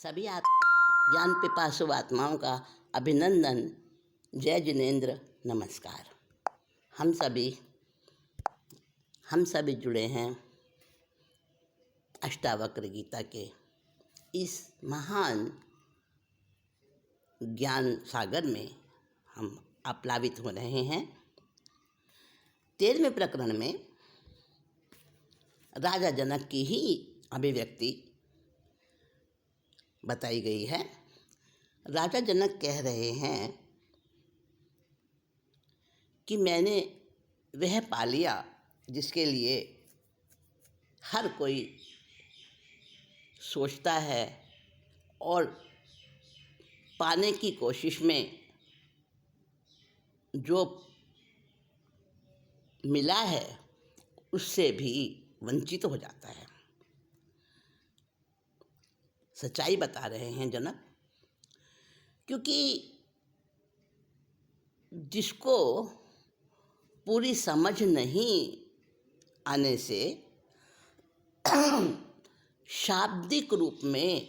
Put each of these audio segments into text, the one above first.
सभी ज्ञान पिपासु आत्माओं का अभिनंदन। जय जिनेन्द्र, नमस्कार। हम सभी जुड़े हैं अष्टावक्र गीता के इस महान ज्ञान सागर में हम आप्लावित हो रहे हैं। 13वें प्रकरण में राजा जनक की ही अभिव्यक्ति बताई गई है। राजा जनक कह रहे हैं कि मैंने वह पा लिया जिसके लिए हर कोई सोचता है और पाने की कोशिश में जो मिला है उससे भी वंचित हो जाता है। सच्चाई बता रहे हैं जनक, क्योंकि जिसको पूरी समझ नहीं आने से शाब्दिक रूप में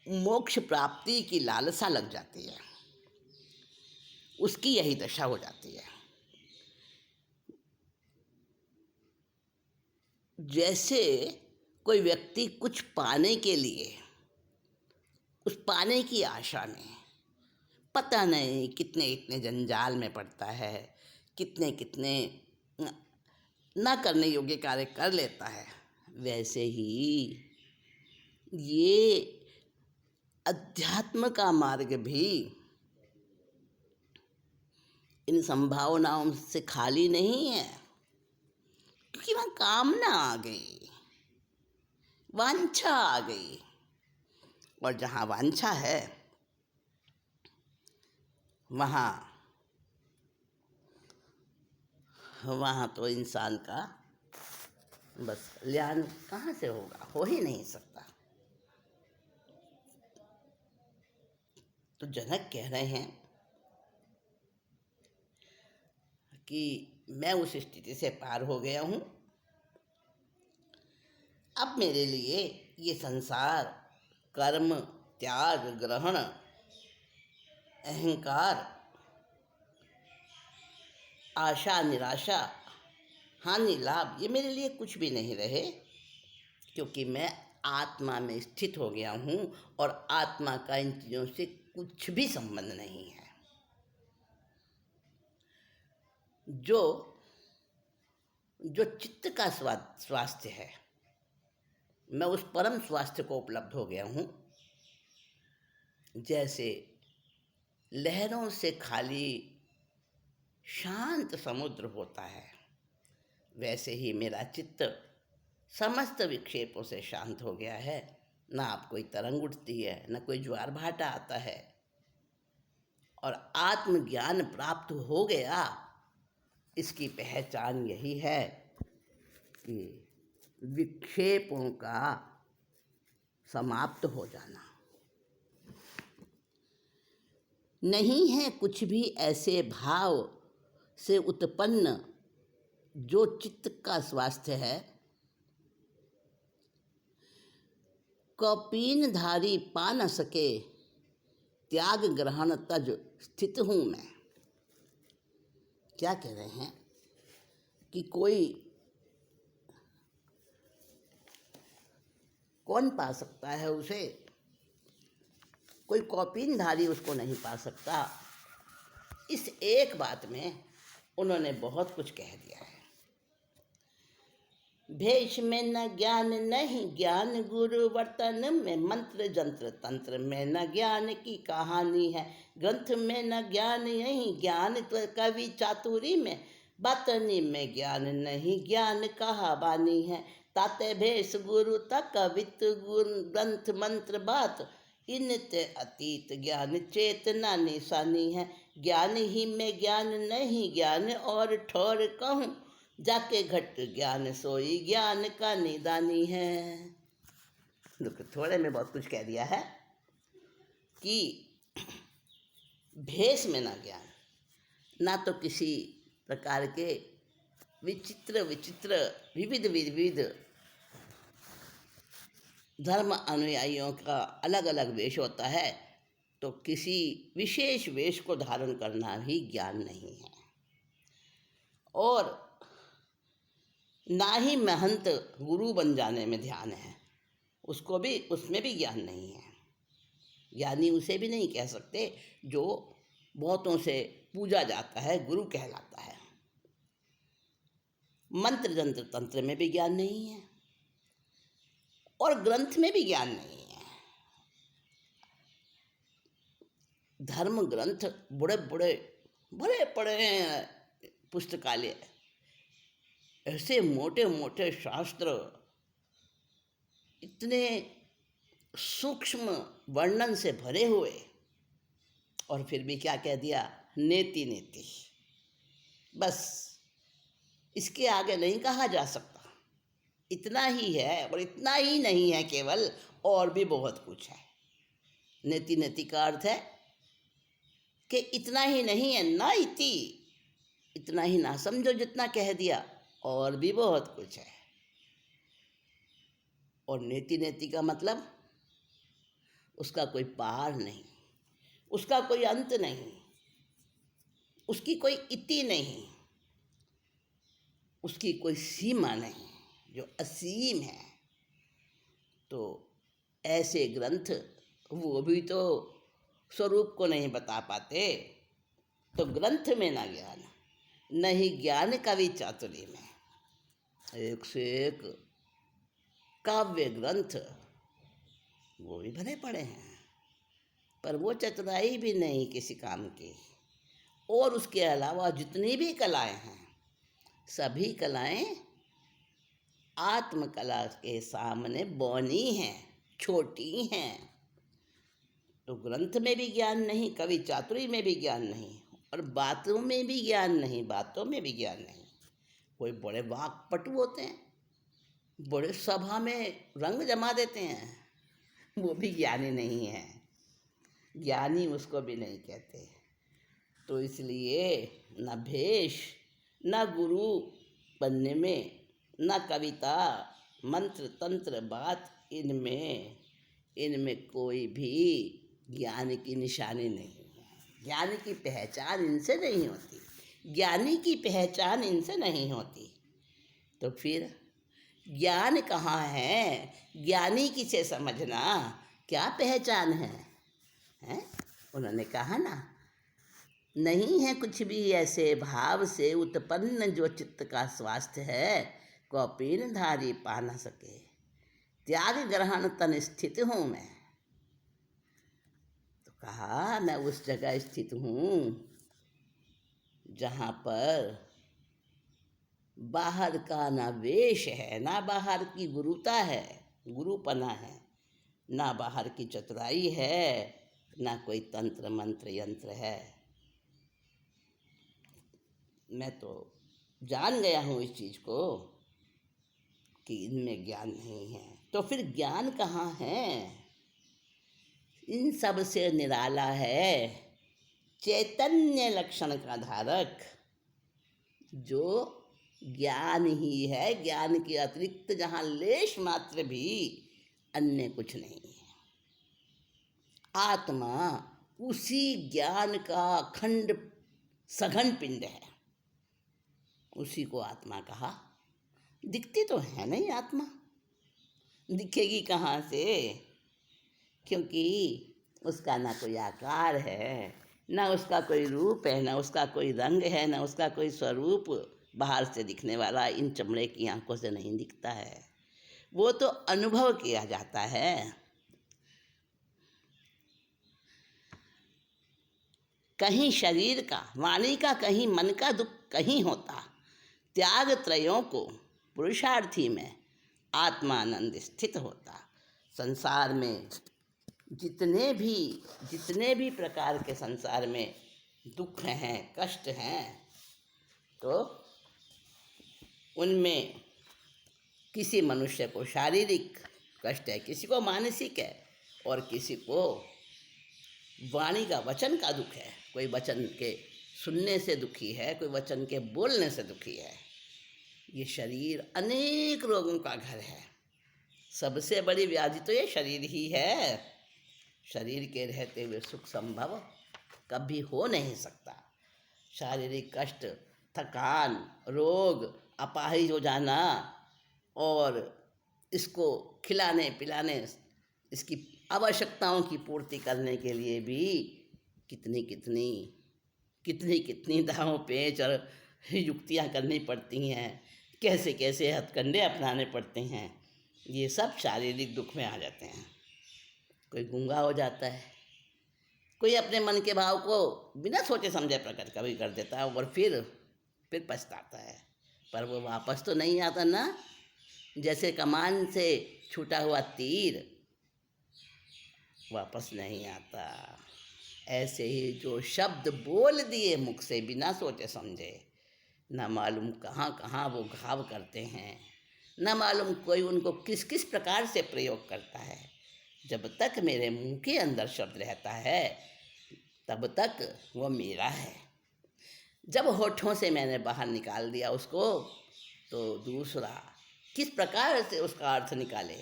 मोक्ष प्राप्ति की लालसा लग जाती है, उसकी यही दशा हो जाती है। जैसे कोई व्यक्ति कुछ पाने के लिए उस पाने की आशा में पता नहीं कितने इतने जंजाल में पड़ता है, कितने कितने ना करने योग्य कार्य कर लेता है, वैसे ही ये अध्यात्म का मार्ग भी इन संभावनाओं से खाली नहीं है, क्योंकि वहाँ कामना आ गई, वांछा आ गई, और जहाँ वांछा है वहाँ तो इंसान का बस कल्याण कहाँ से होगा, हो ही नहीं सकता। तो जनक कह रहे हैं कि मैं उस स्थिति से पार हो गया हूँ। अब मेरे लिए ये संसार, कर्म, त्याग, ग्रहण, अहंकार, आशा, निराशा, हानि, लाभ, ये मेरे लिए कुछ भी नहीं रहे, क्योंकि मैं आत्मा में स्थित हो गया हूँ और आत्मा का इन चीज़ों से कुछ भी संबंध नहीं है। जो चित्त का स्वास्थ्य है, मैं उस परम स्वास्थ्य को उपलब्ध हो गया हूँ। जैसे लहरों से खाली शांत समुद्र होता है, वैसे ही मेरा चित्त समस्त विक्षेपों से शांत हो गया है। ना अब कोई तरंग उठती है, ना कोई ज्वार भाटा आता है, और आत्मज्ञान प्राप्त हो गया। इसकी पहचान यही है कि विक्षेपों का समाप्त हो जाना। नहीं है कुछ भी ऐसे भाव से उत्पन्न जो चित्त का स्वास्थ्य है। कौपीन धारी पा न सके, त्याग ग्रहण तज स्थित हूँ मैं। क्या कह रहे हैं कि कौन पा सकता है उसे? कोई कौपीन धारी उसको नहीं पा सकता। इस एक बात में उन्होंने बहुत कुछ कह दिया है। भेष में न ज्ञान नहीं, ज्ञान गुरु वर्तन में, मंत्र जंत्र तंत्र में न ज्ञान की कहानी है, ग्रंथ में न ज्ञान नहीं, ज्ञान तो कवि चातुरी में, बातनी में ज्ञान नहीं, ज्ञान कहा बानी है, ताते भेष गुरु तक कवित गुण ग्रंथ मंत्र बात, इनते अतीत ज्ञान चेतना निशानी है, ज्ञान ही में ज्ञान नहीं, ज्ञान और ठोर कहूँ, जाके घट ज्ञान सोई, ज्ञान का निदानी है। देखो, थोड़े में बहुत कुछ कह दिया है कि भेष में ना ज्ञान, ना तो किसी प्रकार के विचित्र विविध धर्म अनुयायियों का अलग अलग वेश होता है, तो किसी विशेष वेश को धारण करना भी ज्ञान नहीं है। और ना ही महंत गुरु बन जाने में ध्यान है, उसमें भी ज्ञान नहीं है। ज्ञानी उसे भी नहीं कह सकते जो बहुतों से पूजा जाता है, गुरु कहलाता है। मंत्र जंत्र तंत्र में भी ज्ञान नहीं है और ग्रंथ में भी ज्ञान नहीं है। धर्म ग्रंथ बड़े बड़े पुस्तकालय, ऐसे मोटे मोटे शास्त्र, इतने सूक्ष्म वर्णन से भरे हुए, और फिर भी क्या कह दिया, नेति नेति। बस इसके आगे नहीं कहा जा सकता। इतना ही है, और इतना ही नहीं है केवल, और भी बहुत कुछ है। नेति नेति का अर्थ है कि इतना ही नहीं है, ना इति, इतना ही ना समझो जितना कह दिया, और भी बहुत कुछ है। और नेति नेति का मतलब उसका कोई पार नहीं, उसका कोई अंत नहीं, उसकी कोई इति नहीं, उसकी कोई सीमा नहीं, जो असीम है। तो ऐसे ग्रंथ वो भी तो स्वरूप को नहीं बता पाते। तो ग्रंथ में ना ज्ञान, न ही ज्ञान कवि चातुरी में। एक से एक काव्य ग्रंथ वो भी भरे पड़े हैं, पर वो चतुराई भी नहीं किसी काम की। और उसके अलावा जितनी भी कलाएं हैं, सभी कलाएं आत्मकला के सामने बौनी हैं, छोटी हैं। तो ग्रंथ में भी ज्ञान नहीं, कवि चातुरी में भी ज्ञान नहीं, और बातों में भी ज्ञान नहीं, बातों में भी ज्ञान नहीं। कोई बड़े वाक्पटु होते हैं, बड़े सभा में रंग जमा देते हैं, वो भी ज्ञानी नहीं है। ज्ञानी उसको भी नहीं कहते। तो इसलिए न भेष, न गुरु बनने में, न कविता, मंत्र तंत्र, बात, इनमें कोई भी ज्ञान की निशानी नहीं है। ज्ञान की पहचान इनसे नहीं होती, ज्ञानी की पहचान इनसे नहीं होती। तो फिर ज्ञान कहाँ है? ज्ञानी किसे समझना, क्या पहचान है? हैं? उन्होंने कहा ना, नहीं है कुछ भी ऐसे भाव से उत्पन्न जो चित्त का स्वास्थ्य है, कौपीन धारी पा न सके। त्याग ग्रहण तन स्थित हूँ मैं। तो कहा मैं उस जगह स्थित हूँ जहाँ पर बाहर का ना वेश है, ना बाहर की गुरुता है, गुरुपना है, ना बाहर की चतुराई है, ना कोई तंत्र मंत्र यंत्र है। मैं तो जान गया हूँ इस चीज़ को कि इनमें ज्ञान नहीं है। तो फिर ज्ञान कहाँ है? इन सब से निराला है चैतन्य लक्षण का धारक, जो ज्ञान ही है। ज्ञान के अतिरिक्त जहाँ लेश मात्र भी अन्य कुछ नहीं है। आत्मा उसी ज्ञान का अखंड सघन पिंड है, उसी को आत्मा कहा। दिखती तो है नहीं आत्मा, दिखेगी कहाँ से? क्योंकि उसका ना कोई आकार है, ना उसका कोई रूप है, ना उसका कोई रंग है, ना उसका कोई स्वरूप बाहर से दिखने वाला इन चमड़े की आंखों से नहीं दिखता है। वो तो अनुभव किया जाता है। कहीं शरीर का, वाणी का, कहीं मन का दुख कहीं होता। त्याग त्रयों को पुरुषार्थी में आत्मानंद स्थित होता। संसार में जितने भी प्रकार के संसार में दुख हैं, कष्ट हैं, तो उनमें किसी मनुष्य को शारीरिक कष्ट है, किसी को मानसिक है, और किसी को वाणी का, वचन का दुख है। कोई वचन के सुनने से दुखी है, कोई वचन के बोलने से दुखी है। ये शरीर अनेक रोगों का घर है। सबसे बड़ी व्याधि तो ये शरीर ही है। शरीर के रहते हुए सुख संभव कभी हो नहीं सकता। शारीरिक कष्ट, थकान, रोग, अपाहिज हो जाना और इसको खिलाने पिलाने, इसकी आवश्यकताओं की पूर्ति करने के लिए भी कितनी कितनी कितनी कितनी दांव पेच और युक्तियां करनी पड़ती हैं, कैसे कैसे हथकंडे अपनाने पड़ते हैं। ये सब शारीरिक दुख में आ जाते हैं। कोई गूंगा हो जाता है, कोई अपने मन के भाव को बिना सोचे समझे प्रकट कभी कर देता है और फिर पछताता है, पर वो वापस तो नहीं आता ना। जैसे कमान से छूटा हुआ तीर वापस नहीं आता, ऐसे ही जो शब्द बोल दिए मुख से बिना सोचे समझे, न मालूम कहाँ कहाँ वो घाव करते हैं, न मालूम कोई उनको किस किस प्रकार से प्रयोग करता है। जब तक मेरे मुंह के अंदर शब्द रहता है तब तक वो मेरा है। जब होठों से मैंने बाहर निकाल दिया उसको, तो दूसरा किस प्रकार से उसका अर्थ निकाले।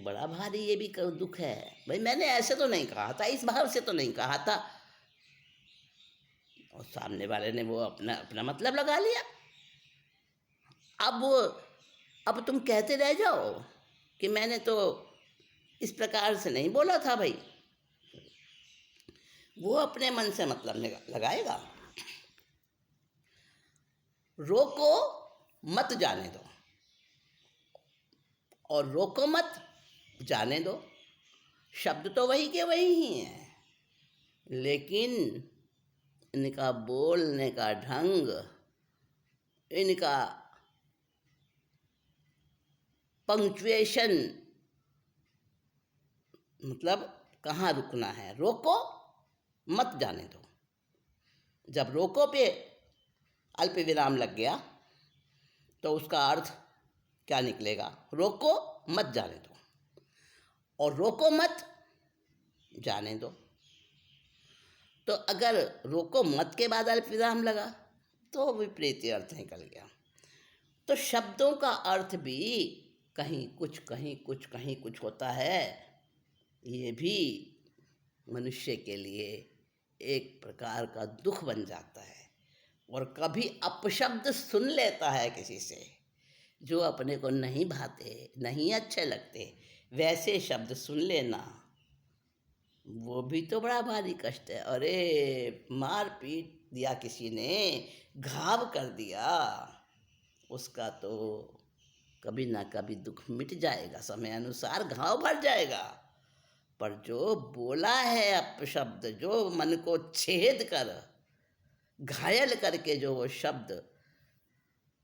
बड़ा भारी ये भी दुख है। भाई मैंने ऐसे तो नहीं कहा था, इस भाव से तो नहीं कहा था, और सामने वाले ने वो अपना अपना मतलब लगा लिया। अब तुम कहते रह जाओ कि मैंने तो इस प्रकार से नहीं बोला था। भाई वो अपने मन से मतलब लगाएगा। रोको मत जाने दो, और रोको मत जाने दो। शब्द तो वही के वही ही हैं, लेकिन इनका बोलने का ढंग, इनका पंक्चुएशन, मतलब कहाँ रुकना है। रोको मत जाने दो। जब रोको पे अल्प विराम लग गया तो उसका अर्थ क्या निकलेगा? रोको मत जाने दो, और रोको मत जाने दो। तो अगर रोको मत के बाद अल्प विराम लगा तो विपरीत अर्थ निकल गया। तो शब्दों का अर्थ भी कहीं कुछ कहीं कुछ कहीं कुछ होता है। ये भी मनुष्य के लिए एक प्रकार का दुख बन जाता है। और कभी अपशब्द सुन लेता है किसी से जो अपने को नहीं भाते, नहीं अच्छे लगते, वैसे शब्द सुन लेना, वो भी तो बड़ा भारी कष्ट है। अरे मार पीट दिया किसी ने, घाव कर दिया, उसका तो कभी ना कभी दुख मिट जाएगा, समय अनुसार घाव भर जाएगा। पर जो बोला है अपशब्द, जो मन को छेद कर घायल करके जो वो शब्द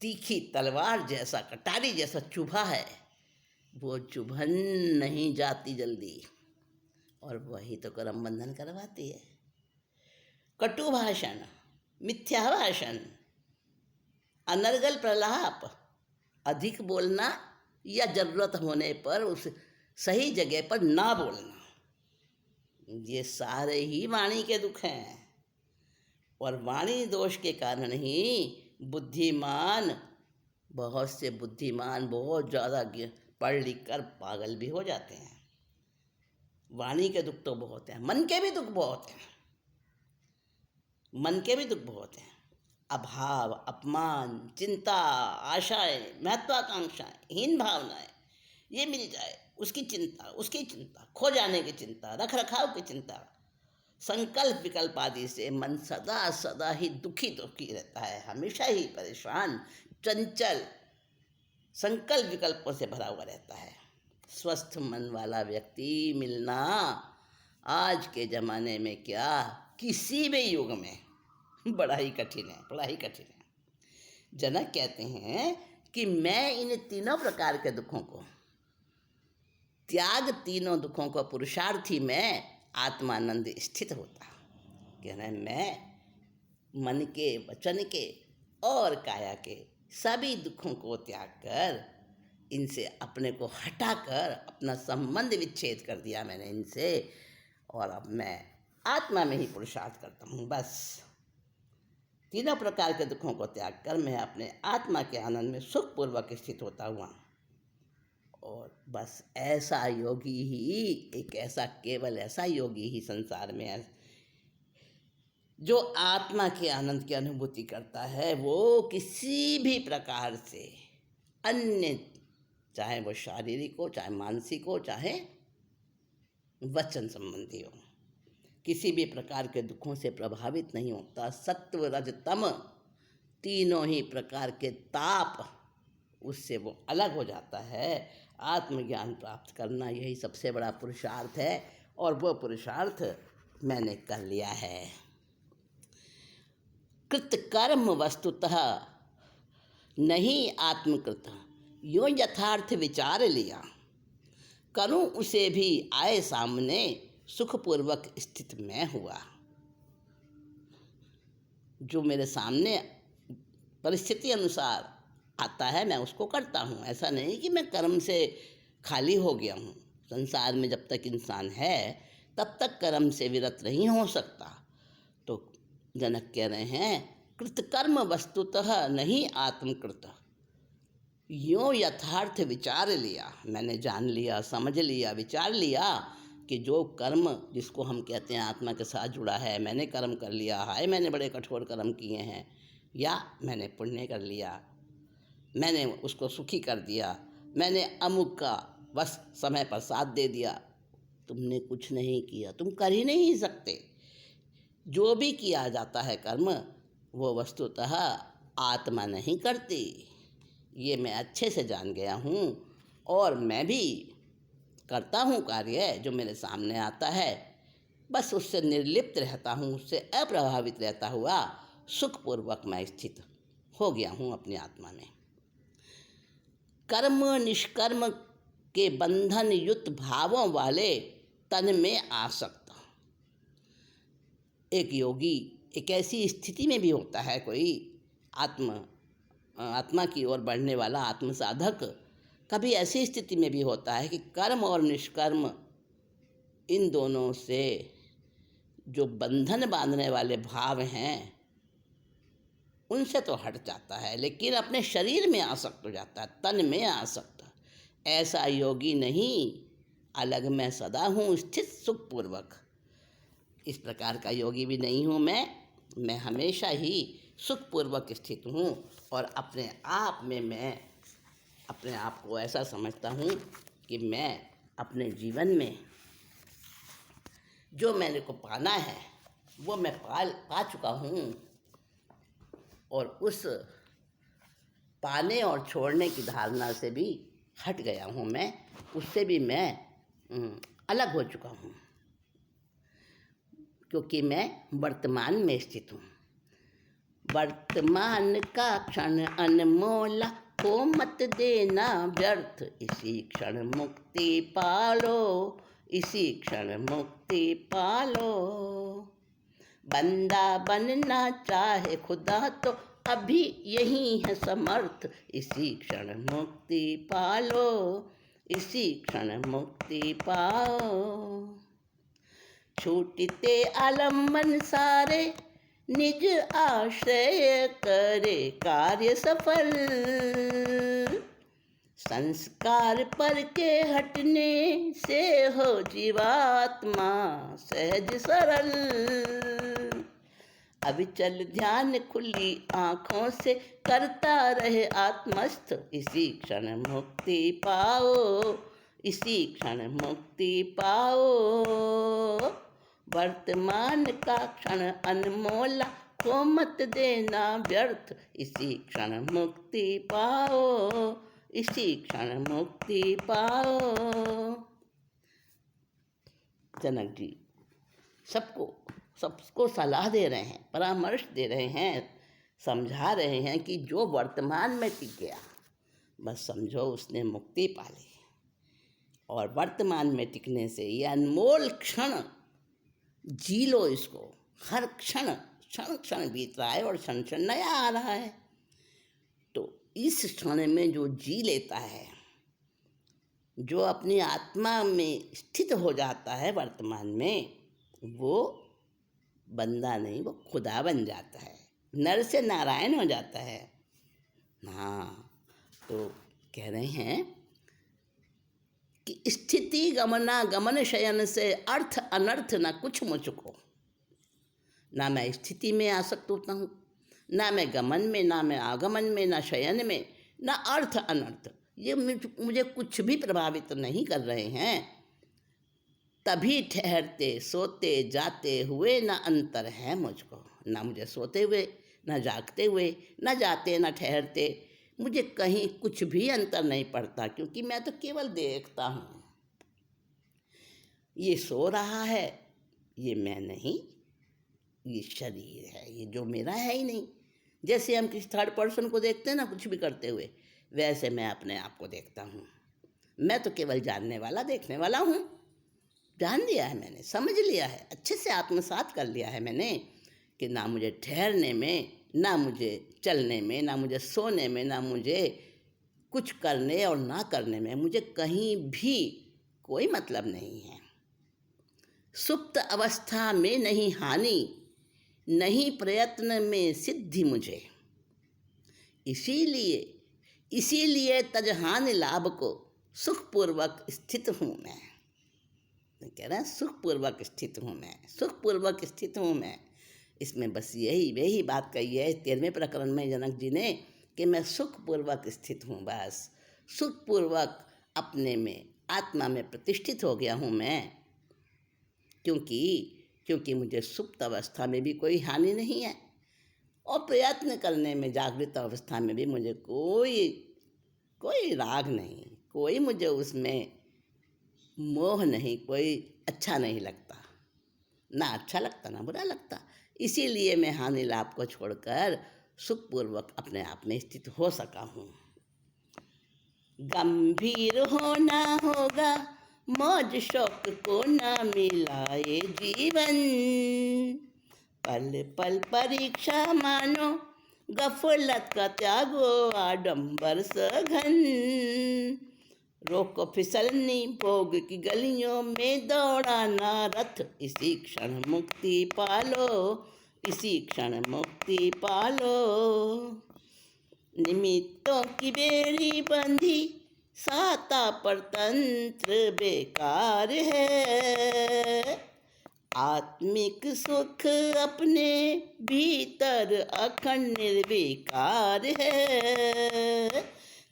तीखी तलवार जैसा, कटारी जैसा चुभा है, वो चुभन नहीं जाती जल्दी, और वही तो कर्म बंधन करवाती है। कटु भाषण, मिथ्या भाषण, अनर्गल प्रलाप, अधिक बोलना या जरूरत होने पर उस सही जगह पर ना बोलना, ये सारे ही वाणी के दुख हैं। और वाणी दोष के कारण ही बुद्धिमान, बहुत से बुद्धिमान बहुत ज़्यादा पढ़ लिख कर पागल भी हो जाते हैं। वाणी के दुख तो बहुत हैं, मन के भी दुख बहुत हैं। मन के भी दुख बहुत हैं। अभाव, अपमान, चिंता, आशाएं, महत्वाकांक्षाएं, हीन भावनाएं, ये मिल जाए उसकी चिंता, उसकी चिंता, खो जाने की चिंता, रख रखाव की चिंता, संकल्प विकल्प आदि से मन सदा सदा ही दुखी रहता है, हमेशा ही परेशान, चंचल, संकल्प विकल्पों से भरा हुआ रहता है। स्वस्थ मन वाला व्यक्ति मिलना आज के ज़माने में क्या, किसी भी युग में बड़ा ही कठिन है, बड़ा ही कठिन है। जनक कहते हैं कि मैं इन तीनों प्रकार के दुखों को त्याग, तीनों दुखों को पुरुषार्थी में आत्मानंद स्थित होता। कहना है मैं मन के, वचन के और काया के सभी दुखों को त्याग कर, इनसे अपने को हटाकर अपना संबंध विच्छेद कर दिया मैंने इनसे, और अब मैं आत्मा में ही पुरुषार्थ करता हूँ। बस तीनों प्रकार के दुखों को त्याग कर मैं अपने आत्मा के आनंद में सुखपूर्वक स्थित होता हुआ और बस ऐसा योगी ही, एक ऐसा, केवल ऐसा योगी ही संसार में है जो आत्मा के आनंद की अनुभूति करता है। वो किसी भी प्रकार से अन्य, चाहे वो शारीरिक हो, चाहे मानसिक हो, चाहे वचन संबंधी हो, किसी भी प्रकार के दुखों से प्रभावित नहीं होता। सत्व रज तम तीनों ही प्रकार के ताप, उससे वो अलग हो जाता है। आत्मज्ञान प्राप्त करना यही सबसे बड़ा पुरुषार्थ है, और वो पुरुषार्थ मैंने कर लिया है। कृत कर्म वस्तुतः नहीं आत्मकृत, यूं यथार्थ विचार लिया, करूं उसे भी आए सामने, सुखपूर्वक स्थित मैं हुआ। जो मेरे सामने परिस्थिति अनुसार आता है मैं उसको करता हूँ। ऐसा नहीं कि मैं कर्म से खाली हो गया हूँ। संसार में जब तक इंसान है तब तक कर्म से विरत नहीं हो सकता। तो जनक कह रहे हैं, कृतकर्म वस्तुतः नहीं आत्मकृत, यूँ यथार्थ विचार लिया। मैंने जान लिया, समझ लिया, विचार लिया कि जो कर्म जिसको हम कहते हैं आत्मा के साथ जुड़ा है, मैंने कर्म कर लिया, हाय मैंने बड़े कठोर कर्म किए हैं, या मैंने पुण्य कर लिया, मैंने उसको सुखी कर दिया, मैंने अमुक का बस समय पर साथ दे दिया। तुमने कुछ नहीं किया, तुम कर ही नहीं सकते। जो भी किया जाता है कर्म, वो वस्तुतः आत्मा नहीं करती। ये मैं अच्छे से जान गया हूँ, और मैं भी करता हूँ कार्य जो मेरे सामने आता है, बस उससे निर्लिप्त रहता हूँ, उससे अप्रभावित रहता हुआ सुखपूर्वक मैं स्थित हो गया हूँ अपनी आत्मा में। कर्म निष्कर्म के बंधन युक्त भावों वाले तन में आसक्त एक योगी एक ऐसी स्थिति में भी होता है, कोई आत्मा की ओर बढ़ने वाला आत्म साधक कभी ऐसी स्थिति में भी होता है कि कर्म और निष्कर्म इन दोनों से जो बंधन बांधने वाले भाव हैं उनसे तो हट जाता है, लेकिन अपने शरीर में आसक्त हो जाता है, तन में आसक्त। ऐसा योगी नहीं, अलग मैं सदा हूँ स्थित सुखपूर्वक। इस प्रकार का योगी भी नहीं हूँ मैं हमेशा ही सुखपूर्वक स्थित हूँ, और अपने आप में मैं अपने आप को ऐसा समझता हूँ कि मैं अपने जीवन में जो मैंने को पाना है वो मैं पा चुका हूँ, और उस पाने और छोड़ने की धारणा से भी हट गया हूँ। मैं उससे भी मैं अलग हो चुका हूँ, क्योंकि मैं वर्तमान में स्थित हूँ। वर्तमान का क्षण अनमोला, को मत देना व्यर्थ, इसी क्षण मुक्ति पालो, इसी क्षण मुक्ति पालो। बंदा बनना चाहे खुदा तो अभी यही है समर्थ, इसी क्षण मुक्ति पालो, इसी क्षण मुक्ति पाओ। छूटते आलम्बन सारे, निज आश्रय करे कार्य सफल। संस्कार पर के हटने से हो जीवात्मा सहज सरल। अविचल ध्यान खुली आँखों से करता रहे आत्मस्थ, इसी क्षण मुक्ति पाओ, इसी क्षण मुक्ति पाओ। वर्तमान का क्षण अनमोला, को मत देना व्यर्थ, इसी क्षण मुक्ति पाओ, इसी क्षण मुक्ति पाओ। जनक जी सबको सलाह दे रहे हैं, परामर्श दे रहे हैं, समझा रहे हैं कि जो वर्तमान में टिक गया बस समझो उसने मुक्ति पा ली। और वर्तमान में टिकने से ये अनमोल क्षण जी लो इसको। हर क्षण क्षण क्षण बीत रहा है और क्षण क्षण नया आ रहा है। तो इस क्षण में जो जी लेता है, जो अपनी आत्मा में स्थित हो जाता है वर्तमान में, वो बंदा नहीं, वो खुदा बन जाता है, नर से नारायण हो जाता है। हाँ, तो कह रहे हैं कि स्थिति गमना गमन शयन से अर्थ अनर्थ न कुछ मुझको। ना मैं स्थिति में आसक्त होता हूँ, ना मैं गमन में, ना मैं आगमन में, ना शयन में, ना अर्थ अनर्थ, ये मुझे कुछ भी प्रभावित नहीं कर रहे हैं। तभी ठहरते सोते जाते हुए ना अंतर है मुझको। ना मुझे सोते हुए, ना जागते हुए, ना जाते ना ठहरते, मुझे कहीं कुछ भी अंतर नहीं पड़ता, क्योंकि मैं तो केवल देखता हूँ। ये सो रहा है, ये मैं नहीं, ये शरीर है, ये जो मेरा है ही नहीं। जैसे हम किसी थर्ड पर्सन को देखते हैं ना कुछ भी करते हुए, वैसे मैं अपने आप को देखता हूँ। मैं तो केवल जानने वाला, देखने वाला हूँ। जान लिया है मैंने, समझ लिया है, अच्छे से आत्मसात कर लिया है मैंने कि ना मुझे ठहरने में, ना मुझे चलने में, ना मुझे सोने में, ना मुझे कुछ करने और ना करने में, मुझे कहीं भी कोई मतलब नहीं है। सुप्त अवस्था में नहीं हानि, नहीं प्रयत्न में सिद्धि मुझे। इसीलिए तजहान लाभ को सुखपूर्वक स्थित हूँ मैं। कह रहे हैं सुखपूर्वक स्थित हूँ मैं, सुखपूर्वक स्थित हूँ मैं। इसमें बस यही बात कही है 13वें प्रकरण में जनक जी ने कि मैं सुखपूर्वक स्थित हूँ। बस सुखपूर्वक अपने में, आत्मा में प्रतिष्ठित हो गया हूँ मैं, क्योंकि मुझे सुप्त अवस्था में भी कोई हानि नहीं है, और प्रयत्न करने में, जागृत अवस्था में भी मुझे कोई राग नहीं, कोई मुझे उसमें मोह नहीं, कोई अच्छा नहीं लगता, ना अच्छा लगता ना बुरा लगता। इसीलिए मैं हानि लाभ को छोड़कर सुखपूर्वक अपने आप में स्थित हो सका हूँ। गंभीर होना होगा, मौज शौक को ना मिलाए जीवन, पल पल परीक्षा मानो, गफलत का त्यागो आडंबर सघन। रोको फिसलनी भोग की गलियों में दौड़ाना रथ, इसी क्षण मुक्ति पालो, इसी क्षण मुक्ति पालो। निमित्तों की बेड़ी बंधी, साता पर तंत्र बेकार है, आत्मिक सुख अपने भीतर अखंड निर्विकार है।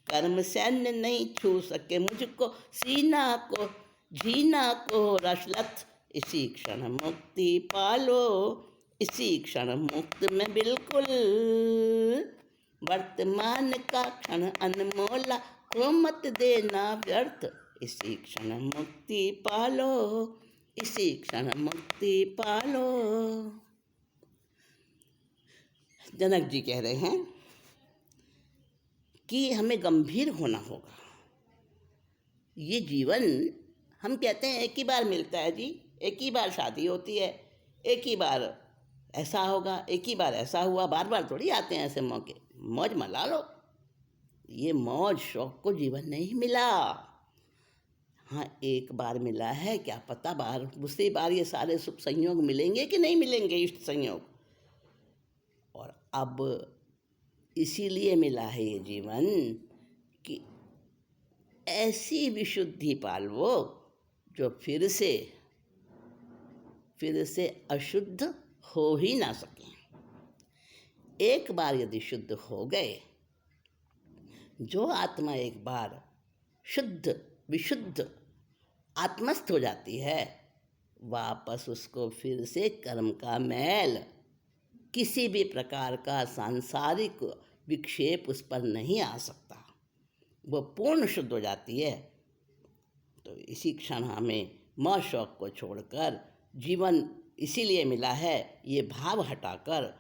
कर्म सैन्य नहीं छू सके मुझको, सीना को जीना को रसलथ, इसी क्षण मुक्ति पालो, इसी क्षण मुक्त में बिल्कुल। वर्तमान का क्षण अनमोला, को मत देना व्यर्थ, इसी क्षण मुक्ति पालो, इसी क्षण मुक्ति पालो। जनक जी कह रहे हैं कि हमें गंभीर होना होगा। ये जीवन हम कहते हैं एक ही बार मिलता है जी, एक ही बार शादी होती है, एक ही बार ऐसा होगा, एक ही बार ऐसा हुआ, बार बार थोड़ी आते हैं ऐसे मौके। मौज मना लो। ये मौज शौक को जीवन नहीं मिला। हाँ, एक बार मिला है, क्या पता दूसरी बार ये सारे सुख संयोग मिलेंगे कि नहीं मिलेंगे, इष्ट संयोग। और अब इसीलिए मिला है ये जीवन कि ऐसी विशुद्धि पालो जो फिर से अशुद्ध हो ही ना सके। एक बार यदि शुद्ध हो गए, जो आत्मा एक बार शुद्ध विशुद्ध आत्मस्थ हो जाती है, वापस उसको फिर से कर्म का मैल, किसी भी प्रकार का सांसारिक विक्षेप उस पर नहीं आ सकता। वो पूर्ण शुद्ध हो जाती है। तो इसी क्षण हमें मौज शौक को छोड़कर जीवन इसीलिए मिला है, ये भाव हटाकर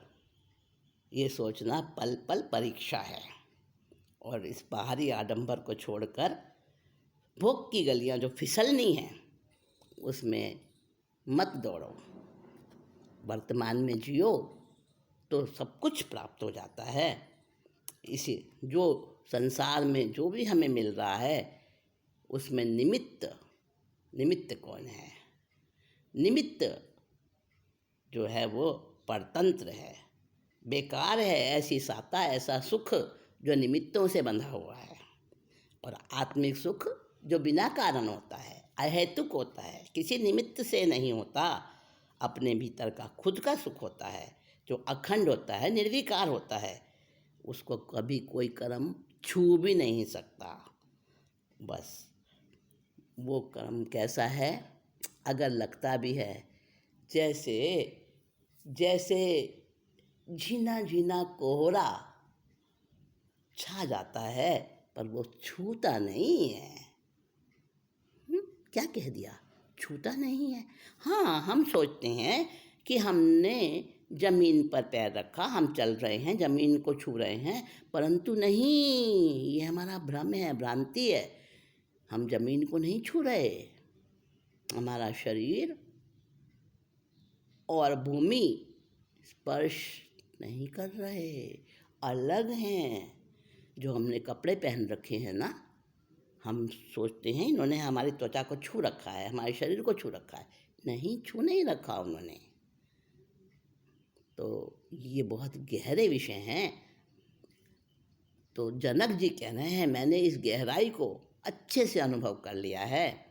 ये सोचना पल पल परीक्षा है, और इस बाहरी आडंबर को छोड़कर भोग की गलियां जो फिसलनी हैं उसमें मत दौड़ो। वर्तमान में जियो तो सब कुछ प्राप्त हो जाता है। इसी जो संसार में जो भी हमें मिल रहा है उसमें निमित्त कौन है? निमित्त जो है वो परतंत्र है, बेकार है। ऐसी साता, ऐसा सुख जो निमित्तों से बंधा हुआ है, और आत्मिक सुख जो बिना कारण होता है, अहेतुक होता है, किसी निमित्त से नहीं होता, अपने भीतर का खुद का सुख होता है, जो अखंड होता है, निर्विकार होता है, उसको कभी कोई कर्म छू भी नहीं सकता। बस वो कर्म कैसा है, अगर लगता भी है जैसे जैसे झीना झीना कोहरा छा जाता है, पर वो छूता नहीं है। क्या कह दिया, छूता नहीं है। हाँ, हम सोचते हैं कि हमने जमीन पर पैर रखा, हम चल रहे हैं, जमीन को छू रहे हैं, परंतु नहीं, ये हमारा भ्रम है, भ्रांति है। हम जमीन को नहीं छू रहे, हमारा शरीर और भूमि स्पर्श नहीं कर रहे, अलग हैं। जो हमने कपड़े पहन रखे हैं ना, हम सोचते हैं इन्होंने हमारी त्वचा को छू रखा है, हमारे शरीर को छू रखा है, नहीं, छू नहीं रखा उन्होंने। तो ये बहुत गहरे विषय हैं। तो जनक जी कह रहे हैं, मैंने इस गहराई को अच्छे से अनुभव कर लिया है।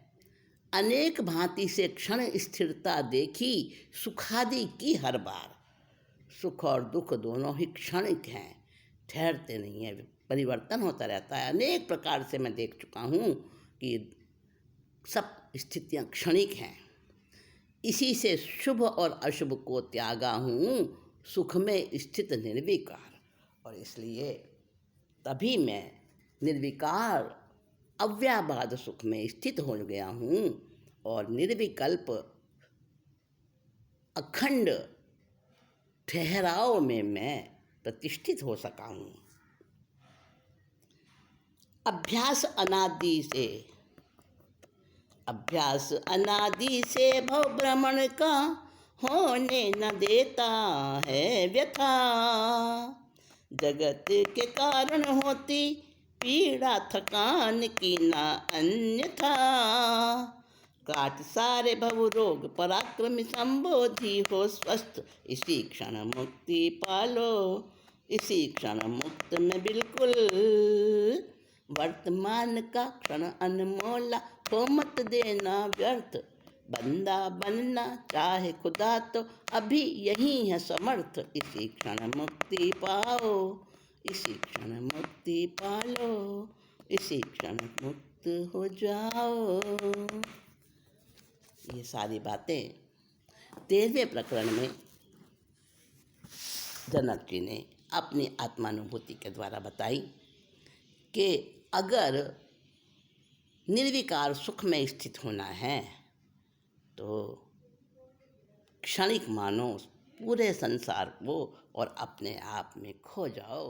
अनेक भांति से क्षण स्थिरता देखी, सुखादि की हर बार। सुख और दुख दोनों ही क्षणिक हैं, ठहरते नहीं हैं, परिवर्तन होता रहता है। अनेक प्रकार से मैं देख चुका हूँ कि सब स्थितियाँ क्षणिक हैं। इसी से शुभ और अशुभ को त्यागा हूँ, सुख में स्थित निर्विकार। और इसलिए तभी मैं निर्विकार अव्याबाद सुख में स्थित हो गया हूँ और निर्विकल्प अखंड ठहराव में मैं प्रतिष्ठित हो सका हूँ। अभ्यास अनादि से भव भ्रमण का होने न देता है व्यथा। जगत के कारण होती पीड़ा थकान की ना अन्यथा। काट सारे भव रोग पराक्रम संबोधि हो स्वस्थ, इसी क्षण मुक्ति पालो, इसी क्षण मुक्त में बिल्कुल। वर्तमान का क्षण अनमोला हो मत देना व्यर्थ। बंदा बनना चाहे खुदा तो अभी यही है समर्थ। इसी क्षण मुक्ति पाओ, इसी क्षण मुक्ति पालो, इसी क्षण मुक्त हो जाओ। ये सारी बातें 13वें प्रकरण में जनक जी ने अपनी आत्मानुभूति के द्वारा बताई कि अगर निर्विकार सुख में स्थित होना है तो क्षणिक मानो पूरे संसार को और अपने आप में खो जाओ।